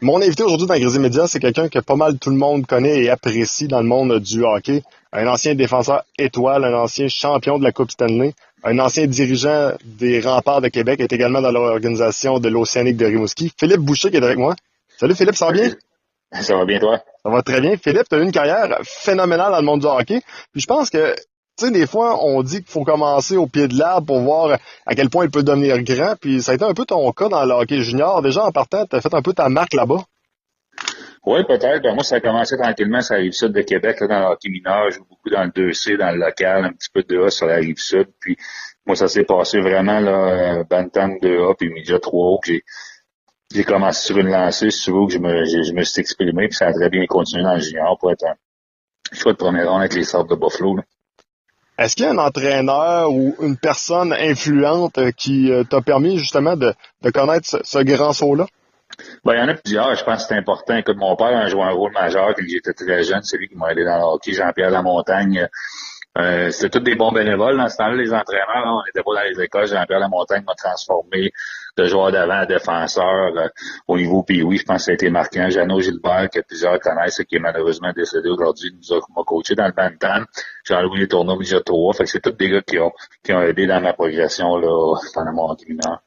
Mon invité aujourd'hui dans Grisé Média, c'est quelqu'un que pas mal tout le monde connaît et apprécie dans le monde du hockey. Un ancien défenseur étoile, un ancien champion de la Coupe Stanley, un ancien dirigeant des Remparts de Québec, est également dans l'organisation de l'Océanique de Rimouski. Philippe Boucher qui est avec moi. Salut Philippe, ça va bien? Salut. Ça va bien, toi? Ça va très bien. Philippe, tu as eu une carrière phénoménale dans le monde du hockey. Puis je pense que, tu sais, des fois, on dit qu'il faut commencer au pied de l'arbre pour voir à quel point il peut devenir grand. Puis ça a été un peu ton cas dans le hockey junior. Déjà, en partant, tu as fait un peu ta marque là-bas. Oui, peut-être. Ben, moi, ça a commencé tranquillement sur la Rive-Sud de Québec, là, dans le hockey mineur. Je joue beaucoup dans le 2C, dans le local, un petit peu de A sur la Rive-Sud. Puis, moi, ça s'est passé vraiment, là, Bantam 2A, puis Media 3A, que j'ai commencé sur une lancée, si tu veux, que je me suis exprimé, puis ça a très bien continué dans le junior pour être un choix de première ronde avec les Sables de Buffalo, là. Est-ce qu'il y a un entraîneur ou une personne influente qui t'a permis justement de connaître ce grand saut-là? Ben, il y en a plusieurs, je pense que c'est important. Écoute, mon père a joué un rôle majeur quand j'étais très jeune, c'est lui qui m'a aidé dans le hockey, Jean-Pierre Lamontagne. C'était tous des bons bénévoles dans ce temps-là, les entraîneurs. Hein, on n'était pas dans les écoles. Jean-Pierre Lamontagne m'a transformé de joueur d'avant à défenseur au niveau puis je pense que ça a été marquant. Jeannot Gilbert, que plusieurs connaissent, qui est malheureusement décédé aujourd'hui, m'a coaché dans le Bantam. Jean-Louis Les Tourneaux, Midget 3. Fait que c'est tous des gars qui ont aidé dans ma progression là, pendant mon hockey mineur.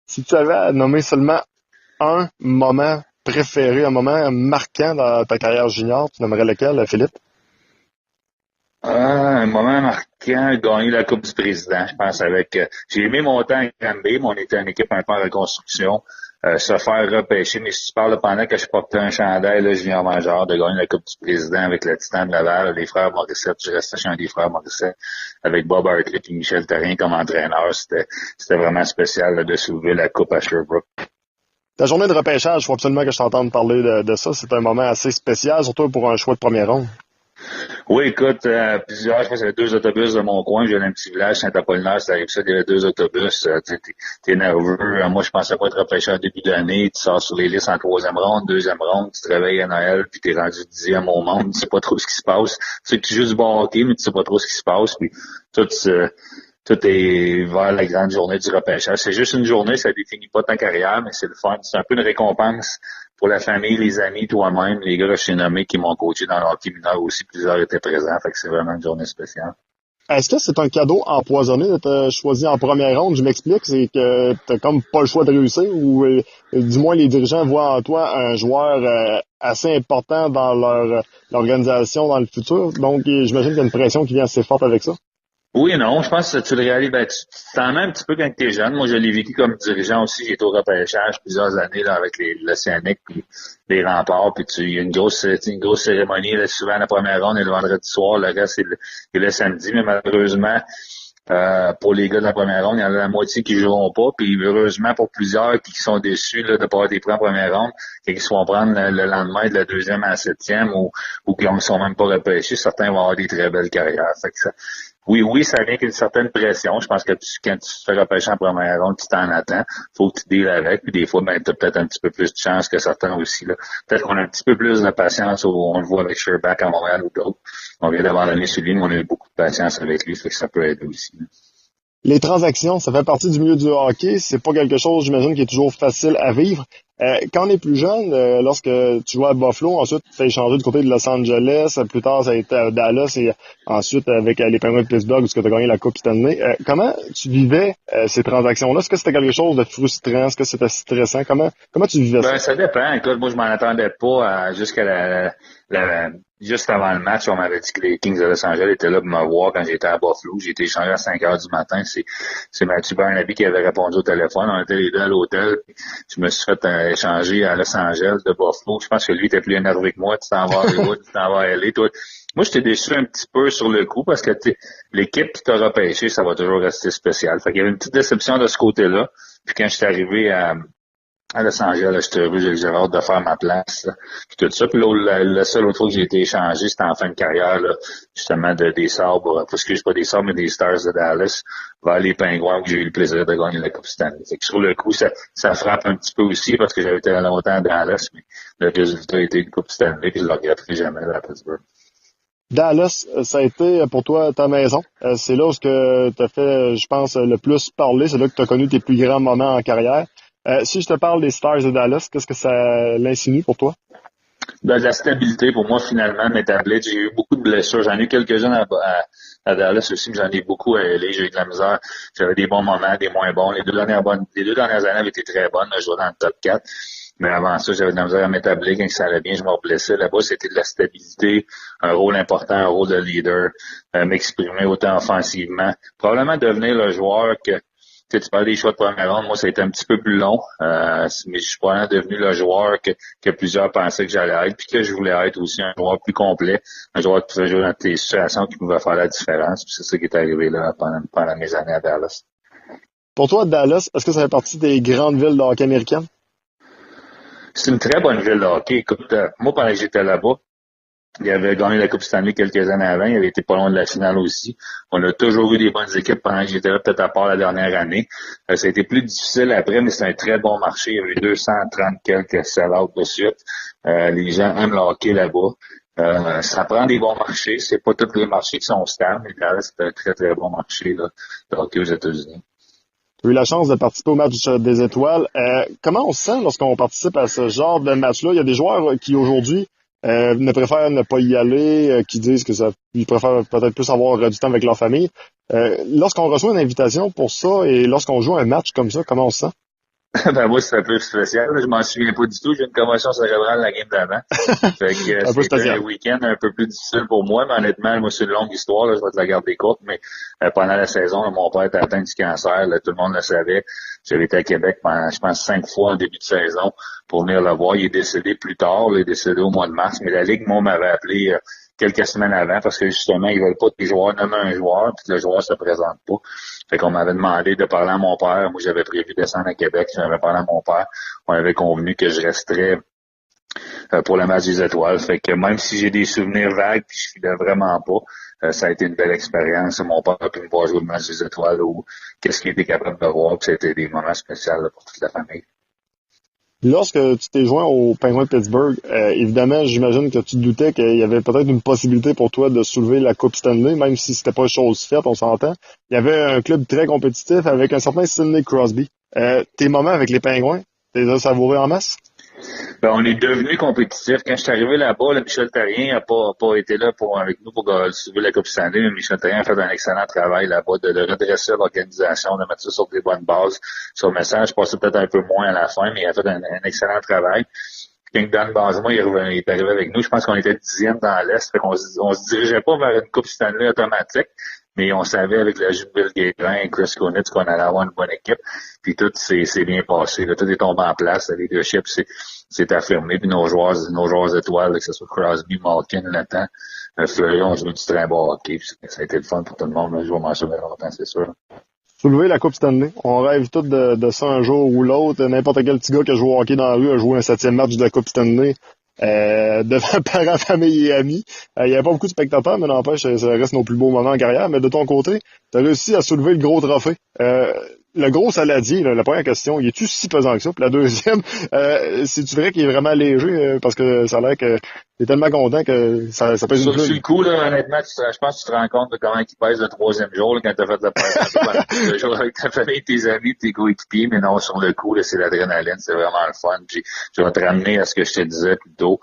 Si tu avais à nommer seulement un moment préféré, un moment marquant dans ta carrière junior, tu nommerais lequel, Philippe? Un moment marquant, gagner la Coupe du Président, je pense, avec j'ai aimé mon temps à Granby, mais on était une équipe un peu en reconstruction. Se faire repêcher, mais si tu parles pendant que je portais un chandail, là, junior majeur, de gagner la Coupe du Président avec le Titan de Laval, les frères Morissette, je restais chez un des frères Morissette, avec Bob Hartley et Michel Therrien comme entraîneur. C'était vraiment spécial là, de soulever la Coupe à Sherbrooke. Ta journée de repêchage, il faut absolument que je t'entende parler de ça. C'est un moment assez spécial, surtout pour un choix de première ronde. Oui, écoute, plusieurs, je pense qu'il y avait deux autobus de mon coin. J'ai un petit village, Saint-Apollinaire, ça arrive ça, il y avait deux autobus. T'es nerveux. Moi, je pensais pas être repêché en début d'année. Tu sors sur les listes en troisième ronde, deuxième ronde, tu te réveilles à Noël, puis t'es rendu dixième au monde. Tu sais pas trop ce qui se passe. Tu sais que tu joues du bon hockey, mais tu sais pas trop ce qui se passe. Puis tout, tout est vers la grande journée du repêchage. C'est juste une journée, ça définit pas ta carrière, mais c'est le fun. C'est un peu une récompense pour la famille, les amis, toi-même, les gars que je t'ai nommés qui m'ont coaché dans le hockey mineur aussi, plusieurs étaient présents, fait que c'est vraiment une journée spéciale. Est-ce que c'est un cadeau empoisonné d'être choisi en première ronde? Je m'explique, c'est que t'as comme pas le choix de réussir ou du moins les dirigeants voient en toi un joueur assez important dans leur l'organisation dans le futur. Donc j'imagine qu'il y a une pression qui vient assez forte avec ça. Oui et non, je pense que tu le réalises, tu t'en mets un petit peu quand tu es jeune. Moi, je l'ai vécu comme dirigeant aussi. J'ai été au repêchage plusieurs années là, avec l'Océanique puis les remparts. Puis il y a une grosse cérémonie là, souvent la première ronde et le vendredi soir. Le reste, c'est le samedi. Mais malheureusement, pour les gars de la première ronde, il y en a la moitié qui joueront pas. Puis heureusement pour plusieurs qui sont déçus là, de ne pas avoir été pris en première ronde et qui se vont prendre le lendemain de la deuxième à la septième ou qui ne sont même pas repêchés, certains vont avoir des très belles carrières. Fait que oui, ça vient avec une certaine pression. Je pense que quand tu te fais repêcher en première ronde, tu t'en attends. Faut que tu deals avec. Puis des fois, ben, tu as peut-être un petit peu plus de chance que certains aussi. Là. Peut-être qu'on a un petit peu plus de patience. On le voit avec Sherbak à Montréal ou d'autres. On vient d'abandonner celui, mais on a eu beaucoup de patience avec lui. Fait que ça peut aider aussi. Là. Les transactions, ça fait partie du milieu du hockey. C'est pas quelque chose, j'imagine, qui est toujours facile à vivre. Quand on est plus jeune, lorsque tu joues à Buffalo, ensuite tu t'es échangé du côté de Los Angeles, plus tard ça a été à Dallas et ensuite avec les Penguins de Pittsburgh où tu as gagné la Coupe Stanley. Comment tu vivais ces transactions-là? Est-ce que c'était quelque chose de frustrant? Est-ce que c'était stressant? Comment tu vivais ça? Ben, ça dépend. Écoute, moi, je m'en attendais pas jusqu'à juste avant le match. On m'avait dit que les Kings de Los Angeles étaient là pour me voir quand j'étais à Buffalo. J'ai été échangé à 5 heures du matin. C'est Mathieu Barnaby qui avait répondu au téléphone. On était les deux à l'hôtel. Je me suis fait échanger à Los Angeles de Buffalo. Je pense que lui était plus énervé que moi. Tu t'en vas à Hollywood, tu t'en vas à LA. Toi, moi, j'étais déçu un petit peu sur le coup parce que l'équipe qui t'a repêché, ça va toujours rester spécial. Fait qu'il y avait une petite déception de ce côté-là. Puis quand je suis arrivé à Los Angeles, j'étais heureux, j'avais hâte de faire ma place, là, puis tout ça. Puis là, la seule autre fois que j'ai été échangé, c'était en fin de carrière, là, justement, des Sabres, excuse pas des Sabres, mais des Stars de Dallas, vers les Pingouins, où j'ai eu le plaisir de gagner la Coupe Stanley. Fait que sur le coup, ça frappe un petit peu aussi, parce que j'avais été longtemps à Dallas, mais le résultat a été une Coupe Stanley, puis je le regretterai jamais là, à Pittsburgh. Dallas, ça a été pour toi ta maison. C'est là où tu as fait, je pense, le plus parler. C'est là que tu as connu tes plus grands moments en carrière. Si je te parle des Stars de Dallas, qu'est-ce que ça l'insinue pour toi? De la stabilité pour moi, finalement, m'établir. J'ai eu beaucoup de blessures. J'en ai eu quelques-unes à Dallas aussi, mais j'en ai beaucoup à LA. J'ai eu de la misère. J'avais des bons moments, des moins bons. Les deux dernières années avaient été très bonnes. Là, je jouais dans le top 4. Mais avant ça, j'avais de la misère à m'établir. Quand ça allait bien, je me reblessais. Là-bas, c'était de la stabilité, un rôle important, un rôle de leader, m'exprimer autant offensivement. Probablement devenir le joueur que tu parles des choix de première ronde, moi, ça a été un petit peu plus long, mais je suis probablement devenu le joueur que plusieurs pensaient que j'allais être, puis que je voulais être aussi un joueur plus complet, un joueur qui pouvait jouer dans tes situations, qui pouvait faire la différence, puis c'est ça qui est arrivé là pendant mes années à Dallas. Pour toi, Dallas, est-ce que ça fait partie des grandes villes de hockey américaines? C'est une très bonne ville de hockey. Écoute, moi, pendant que j'étais là-bas, il avait gagné la Coupe Stanley quelques années avant. Il avait été pas loin de la finale aussi. On a toujours eu des bonnes équipes pendant que j'étais là, peut-être à part la dernière année. Ça a été plus difficile après, mais c'est un très bon marché. Il y avait 230 quelques sell-out de suite. Les gens aiment le hockey là-bas. Ça prend des bons marchés. C'est pas tous les marchés qui sont stables, mais là, c'est un très, très bon marché là, de hockey aux États-Unis. Tu as eu la chance de participer au match des étoiles. Comment on se sent lorsqu'on participe à ce genre de match-là? Il y a des joueurs qui aujourd'hui ne préfèrent ne pas y aller, qui disent que ils préfèrent peut-être plus avoir du temps avec leur famille. Lorsqu'on reçoit une invitation pour ça et lorsqu'on joue un match comme ça, comment on se sent? Ben moi, c'est un peu spécial. Je m'en souviens pas du tout. J'ai une commotion cérébrale la game d'avant. Fait que Un peu c'était un spécial. week-end un peu plus difficile pour moi, mais honnêtement, moi, c'est une longue histoire, là, je vais te la garder courte, mais pendant la saison, là, mon père était atteint du cancer, là, tout le monde le savait. J'avais été à Québec pendant, je pense, 5 fois en début de saison pour venir le voir. Il est décédé plus tard, là, il est décédé au mois de mars, mais la Ligue, moi, m'avait appelé quelques semaines avant parce que justement, ils veulent pas que les joueurs nomment un joueur puis que le joueur se présente pas. Fait qu'on m'avait demandé de parler à mon père. Moi, j'avais prévu descendre à Québec. J'avais parlé à mon père. On avait convenu que je resterais pour le match des étoiles. Fait que même si j'ai des souvenirs vagues puis je filais vraiment pas, ça a été une belle expérience. Mon père a pu me voir jouer le match des étoiles ou qu'est-ce qu'il était capable de voir. Puis c'était des moments spéciaux là, pour toute la famille. Lorsque tu t'es joint aux Penguins de Pittsburgh, évidemment, j'imagine que tu te doutais qu'il y avait peut-être une possibilité pour toi de soulever la Coupe Stanley, même si c'était pas chose faite, on s'entend. Il y avait un club très compétitif avec un certain Sidney Crosby. Tes moments avec les Penguins, t'es as savourés en masse? Ben, on est devenu compétitif. Quand je suis arrivé là-bas, là, Michel Therrien n'a pas été là avec nous pour soulever la Coupe Stanley, mais Michel Therrien a fait un excellent travail là-bas de redresser l'organisation, de mettre ça sur des bonnes bases. Sur le message, je passais peut-être un peu moins à la fin, mais il a fait un excellent travail. Quand Dan Bazema il est arrivé avec nous, je pense qu'on était 10e dans l'Est, fait qu'on on se dirigeait pas vers une Coupe Stanley automatique, mais on savait avec l'ajout de Bill Guérin et Chris Kunitz qu'on allait avoir une bonne équipe. Puis tout s'est bien passé. Là. Tout est tombé en place. Le leadership s'est affirmé. Puis nos joueurs étoiles, que ce soit Crosby, Malkin, Nathan, Fleury, ont joué du très bon hockey. Puis ça a été le fun pour tout le monde. Là. Je vais m'en souvenir longtemps, c'est sûr. Soulever la Coupe Stanley. On rêve tous de ça un jour ou l'autre. N'importe quel petit gars qui a joué au hockey dans la rue a joué un 7e match de la Coupe Stanley devant parents, famille et amis. Il n'y avait pas beaucoup de spectateurs, mais n'empêche, ça reste nos plus beaux moments en carrière. Mais de ton côté, tu as réussi à soulever le gros trophée. Le gros saladier, là, la première question, il est-tu si pesant que ça? Puis la deuxième, c'est-tu vrai qu'il est vraiment léger? Parce que ça a l'air que t'es tellement content que ça pèse une Sur plume. le coup, là, honnêtement, je pense que tu te rends compte de comment il pèse le troisième jour, là, quand t'as fait le premier jour avec ta famille, tes amis, tes coéquipiers, mais non, sur le coup, là, c'est l'adrénaline, c'est vraiment le fun. Puis, je vais te ramener à ce que je te disais plus tôt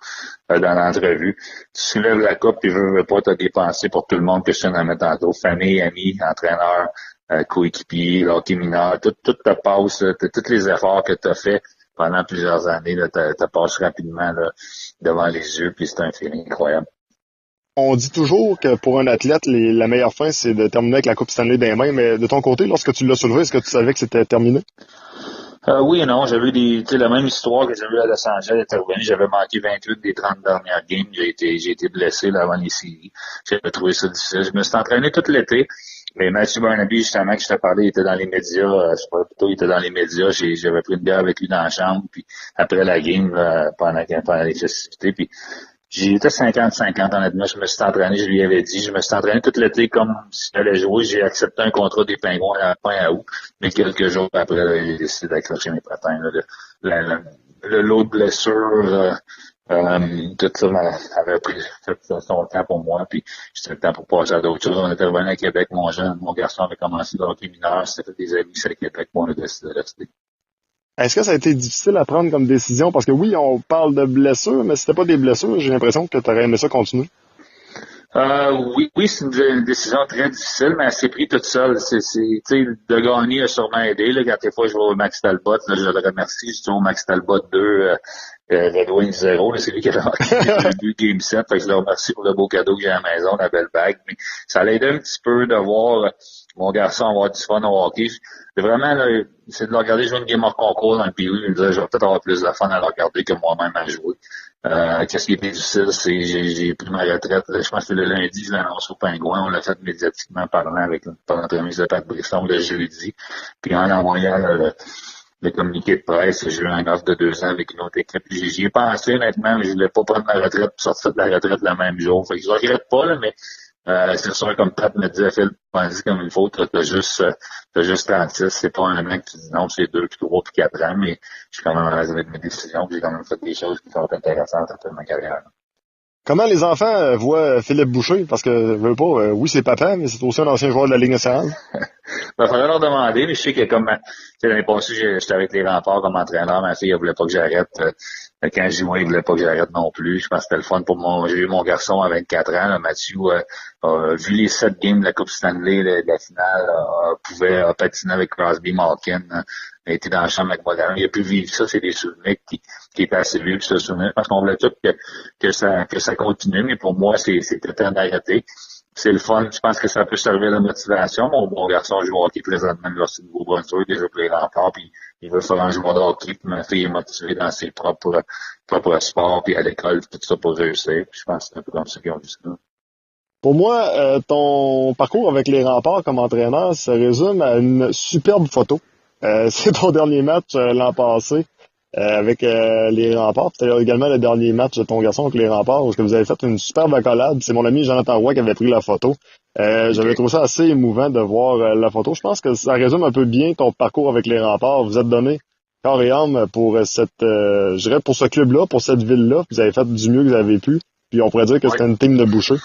dans l'entrevue. Tu soulèves la coupe, puis veux pas, t'as des pensées pour tout le monde que je te nommais tantôt, famille, amis, entraîneurs, coéquipiers, hockey mineur, tout te passe, tous les efforts que tu as fait pendant plusieurs années, te passe rapidement là, devant les yeux, puis c'est un feeling incroyable. On dit toujours que pour un athlète, la meilleure fin, c'est de terminer avec la Coupe Stanley des mains, mais de ton côté, lorsque tu l'as soulevé, est-ce que tu savais que c'était terminé? Oui et non, j'avais tu sais, la même histoire que j'avais à Los Angeles était revenue. J'avais manqué 28 des 30 dernières games. J'ai été blessé là, avant les séries. J'avais trouvé ça difficile. Je me suis entraîné tout l'été. Mais Matthew Barnaby, justement, que je t'ai parlé, il était dans les médias. Je sais pas, plutôt, il était dans les médias. J'avais pris une bière avec lui dans la chambre. Puis après la game, pendant les festivités. Puis j'étais 50-50, honnêtement. Je me suis entraîné, je lui avais dit. Je me suis entraîné tout l'été comme si j'allais jouer. J'ai accepté un contrat des Pingouins à la fin août. Mais quelques jours après, là, j'ai décidé d'accrocher mes patins. Là. L'autre blessure, tout ça avait pris son temps pour moi. Puis c'était le temps pour passer à d'autres choses. On était revenu à Québec, mon garçon avait commencé le hockey mineur. C'était fait des amis à Québec. Moi, on a décidé de rester. Est-ce que ça a été difficile à prendre comme décision? Parce que oui, on parle de blessures, mais si c'était pas des blessures, j'ai l'impression que tu aurais aimé ça continuer. Oui, c'est une décision très difficile, mais elle s'est prise toute seule. Tu sais, de gagner a sûrement aidé. Là, quand des fois je vais au Max Talbot, là, je le remercie. Je suis au Max Talbot 2, Red Wings 0. Là, c'est lui qui a marqué le but Game 7. Fait que je le remercie pour le beau cadeau que j'ai à la maison, la belle bague. Mais ça l'a aidé un petit peu de voir mon garçon avoir du fun au hockey. Vraiment, là, c'est de le regarder jouer une game hors concours dans le pays. Il me disait, je vais peut-être avoir plus de fun à le regarder que moi-même à jouer. Qu'est-ce qui était difficile, c'est j'ai pris ma retraite. Je pense que le lundi, je l'annonce au Pingouin. On l'a fait médiatiquement parlant avec notre remise de Pat Brisson le jeudi. Puis en envoyant le communiqué de presse, j'ai eu un offre de 2 ans avec une autre équipe. J'y ai pensé honnêtement, mais je voulais pas prendre ma retraite pour sortir de la retraite le même jour. Fait que je regrette pas, là, mais c'est sûr, comme Pat me disait, Phil, pense comme il faut, t'as juste 36, c'est pas un an que tu dis non, c'est 2, puis 3, puis 4 ans, mais je suis quand même à l'aise avec mes décisions, puis j'ai quand même fait des choses qui sont intéressantes à ma carrière. Comment les enfants voient Philippe Boucher? Parce que, veux pas, oui, c'est papa, mais c'est aussi un ancien joueur de la Ligue nationale. Il faudrait leur demander, mais je sais que comme, l'année passée, j'étais avec les Remparts comme entraîneur, ma fille, elle voulait pas que j'arrête. Quand j'y vois, il voulait pas que j'arrête non plus. Je pense que c'était le fun pour moi. J'ai eu mon garçon à 24 ans, là, Mathieu, vu les 7 games de la Coupe Stanley, de la finale, pouvait patiner avec Crosby, Malkin, a été dans la chambre avec moi. Il a pu vivre ça, c'est des souvenirs qui étaient assez vifs, ce souvenir. Parce qu'on voulait tout que ça continue, mais pour moi, c'était temps d'arrêter. C'est le fun. Je pense que ça peut servir de motivation. Mon garçon joue au hockey présentement à l'Université de Nouveau-Brunswick, déjà pour les Remparts, puis il veut faire un joueur de hockey, puis ma fille est motivée dans ses propres sports, puis à l'école, tout ça pour réussir. Puis je pense que c'est un peu comme ça qu'ils ont vu ça. Pour moi, ton parcours avec les Remparts comme entraîneur se résume à une superbe photo. C'est ton dernier match l'an passé avec les Remparts. C'était également le dernier match de ton garçon avec les Remparts où vous avez fait une superbe accolade. C'est mon ami Jonathan Roy qui avait pris la photo. J'avais trouvé ça assez émouvant de voir la photo. Je pense que ça résume un peu bien ton parcours avec les Remparts. Vous êtes donné corps et âme pour je dirais pour ce club-là, pour cette ville-là. Vous avez fait du mieux que vous avez pu. Puis on pourrait dire que c'était une team de boucher.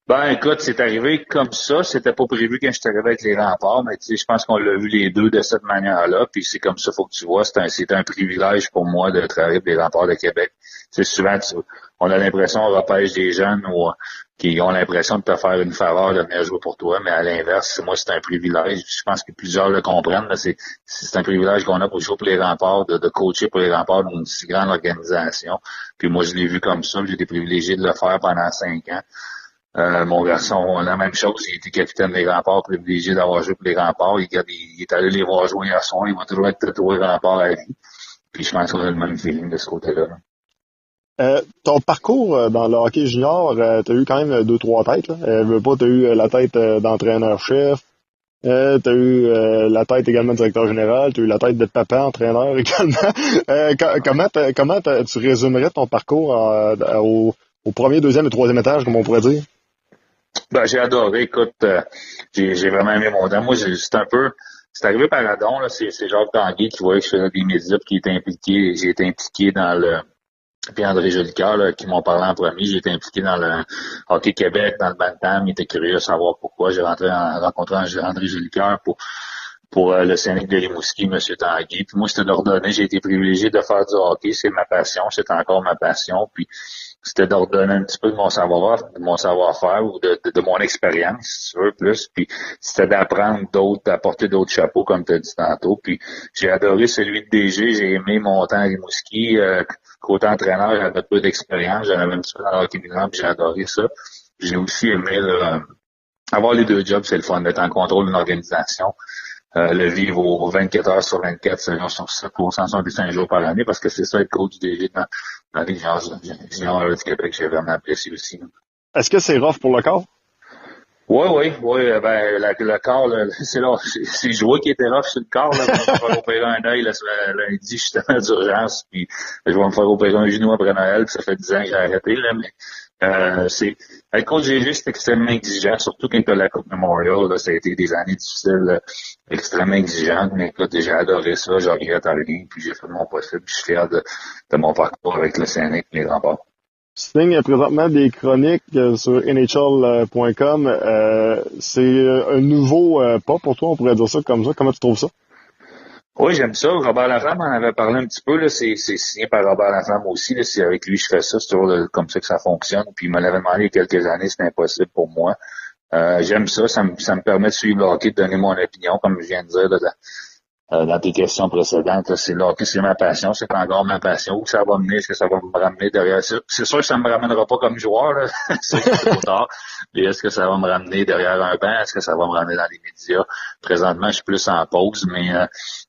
Ben, écoute, c'est arrivé comme ça. C'était pas prévu quand je suis arrivé avec les Remparts, mais tu sais, je pense qu'on l'a vu les deux de cette manière-là. Puis c'est comme ça, faut que tu vois. C'est un privilège pour moi de travailler avec les Remparts de Québec. Tu sais, souvent, on a l'impression, on repêche des jeunes qui ont l'impression de te faire une faveur de venir jouer pour toi, mais à l'inverse, moi, c'est un privilège. Je pense que plusieurs le comprennent. Là, c'est un privilège qu'on a pour jouer pour les Remparts, de coacher pour les Remparts dans une si grande organisation. Puis moi, je l'ai vu comme ça. J'ai été privilégié de le faire pendant 5 ans. Mon garçon, la même chose, il était capitaine des Remparts, privilégié d'avoir joué pour les Remparts. Il est allé les voir jouer hier soir, il va toujours être tatoué Remparts à vie. Puis je pense qu'on a le même feeling de ce côté-là. Ton parcours dans le hockey junior, t'as eu quand même 2-3 têtes. T'as eu la tête d'entraîneur-chef, t'as eu la tête également de directeur général, t'as eu la tête de papa entraîneur également. Comment tu résumerais ton parcours au premier, deuxième et troisième étage, comme on pourrait dire? Ben, j'ai adoré. Écoute, j'ai vraiment aimé mon temps. Moi, c'est arrivé par Adon, là. C'est Jacques Tanguay qui voyait que je faisais des médias qui était impliqué. J'ai été impliqué dans puis André Jolicoeur, là, qui m'ont parlé en premier. J'ai été impliqué dans le Hockey Québec, dans le Bantam. Il était curieux de savoir pourquoi. J'ai rencontré André Jolicoeur pour le Scénic de Rimouski, M. Tanguay. Puis moi, c'était d'ordonner. J'ai été privilégié de faire du hockey. C'est ma passion. C'est encore ma passion. Puis c'était d'ordonner un petit peu de mon savoir-faire ou de mon expérience, si tu veux, plus. Puis c'était d'apprendre d'apporter d'autres chapeaux, comme tu as dit tantôt. Puis j'ai adoré celui de DG. J'ai aimé mon temps à Rimouski. Côté entraîneur, j'avais peu d'expérience. J'en avais un petit peu dans le hockey mineur, puis j'ai adoré ça. J'ai aussi aimé avoir les deux jobs, c'est le fun, d'être en contrôle d'une organisation. Le vivre aux 24 heures sur 24, 7 jours sur 7, pour 165 jours par année, parce que c'est ça être coach DG dans les juniors du Québec, j'ai vraiment apprécié aussi. Là. Est-ce que c'est rough pour le corps? Oui. Ben, le corps, là, c'est joué qui était rough sur le corps, là. Je vais me faire opérer un œil, lundi, justement, d'urgence, puis je vais me faire opérer un genou après Noël, puis ça fait 10 ans que j'ai arrêté, là, mais, être coach DG, c'est extrêmement exigeant, surtout quand t'as la Coupe Memorial, là, ça a été des années difficiles, extrêmement exigeantes, mais écoute, j'ai adoré ça, j'ai regrette à rien, puis j'ai fait mon possible, puis je suis fier de mon parcours avec le Scénic et les Remparts. Tu signes présentement des chroniques sur NHL.com. C'est un nouveau pas pour toi, on pourrait dire ça comme ça. Comment tu trouves ça? Oui, j'aime ça. Robert Laflamme en avait parlé un petit peu, là. C'est signé par Robert Laflamme aussi, là. Si avec lui je fais ça, c'est toujours comme ça que ça fonctionne. Puis il me l'avait demandé il y a quelques années, c'était impossible pour moi. J'aime ça. Ça me permet de suivre le hockey, de donner mon opinion, comme je viens de dire, là, dans tes questions précédentes, là, c'est le hockey, c'est ma passion, c'est encore ma passion. Où ça va mener, est-ce que ça va me ramener derrière ça? C'est sûr que ça me ramènera pas comme joueur, là. C'est trop tard. Mais est-ce que ça va me ramener derrière un banc? Est-ce que ça va me ramener dans les médias? Présentement, je suis plus en pause, mais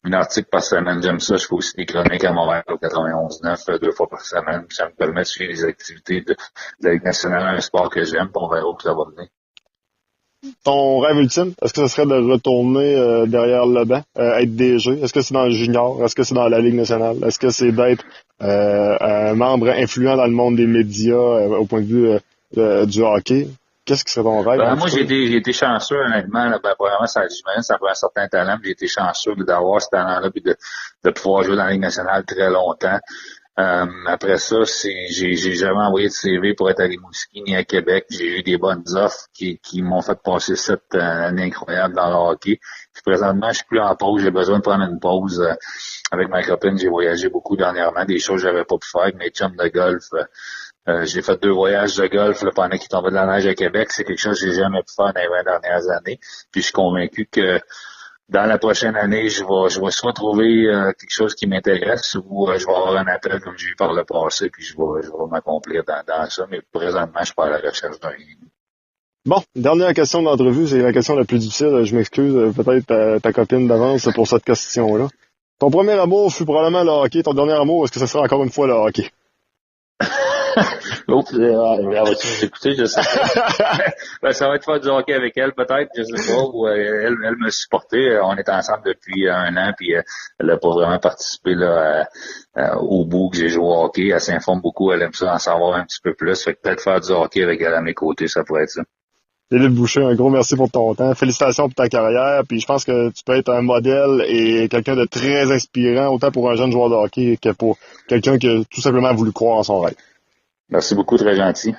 un article par semaine, j'aime ça. Je fais aussi des chroniques à Montréal au 91.9, 2 fois par semaine. Ça me permet de suivre les activités de la Ligue nationale, un sport que j'aime, puis on verra où ça va mener. Ton rêve ultime, est-ce que ce serait de retourner derrière le banc, être DG? Est-ce que c'est dans le junior? Est-ce que c'est dans la Ligue nationale? Est-ce que c'est d'être un membre influent dans le monde des médias au point de vue du hockey? Qu'est-ce qui serait ton rêve? Moi, j'ai été chanceux, honnêtement. Là, premièrement, j'imagine, ça prend un certain talent, puis j'ai été chanceux d'avoir ce talent-là, puis de pouvoir jouer dans la Ligue nationale très longtemps. Après ça, j'ai jamais envoyé de CV pour être à Rimouski ni à Québec. J'ai eu des bonnes offres qui m'ont fait passer cette année incroyable dans le hockey. Puis présentement, je suis plus en pause. J'ai besoin de prendre une pause. Avec ma copine, j'ai voyagé beaucoup dernièrement, des choses que j'avais pas pu faire avec mes chums de golf. J'ai fait 2 voyages de golf là, pendant qu'il tombait de la neige à Québec. C'est quelque chose que j'ai jamais pu faire dans les 20 dernières années. Puis je suis convaincu que dans la prochaine année, je vais soit trouver quelque chose qui m'intéresse ou je vais avoir un appel comme j'ai eu par le passé, puis je vais m'accomplir dans ça. Mais présentement, je suis pas à la recherche d'un rien. Bon, dernière question d'entrevue, c'est la question la plus difficile. Je m'excuse, peut-être ta copine d'avance pour cette question-là. Ton premier amour fut probablement le hockey. Ton dernier amour, est-ce que ce sera encore une fois le hockey? L'autre, elle va-tu nous écouter, je sais pas. Ben, ça va être faire du hockey avec elle, peut-être, je sais pas, ou elle me supportait. On est ensemble depuis 1 an, puis elle a pas vraiment participé là au bout que j'ai joué au hockey. Elle s'informe beaucoup, elle aime ça en savoir un petit peu plus. Fait que peut-être faire du hockey avec elle à mes côtés, ça pourrait être ça. Philippe Boucher, un gros merci pour ton temps. Félicitations pour ta carrière. Puis je pense que tu peux être un modèle et quelqu'un de très inspirant, autant pour un jeune joueur de hockey que pour quelqu'un qui a tout simplement voulu croire en son rêve. Merci beaucoup, très gentil.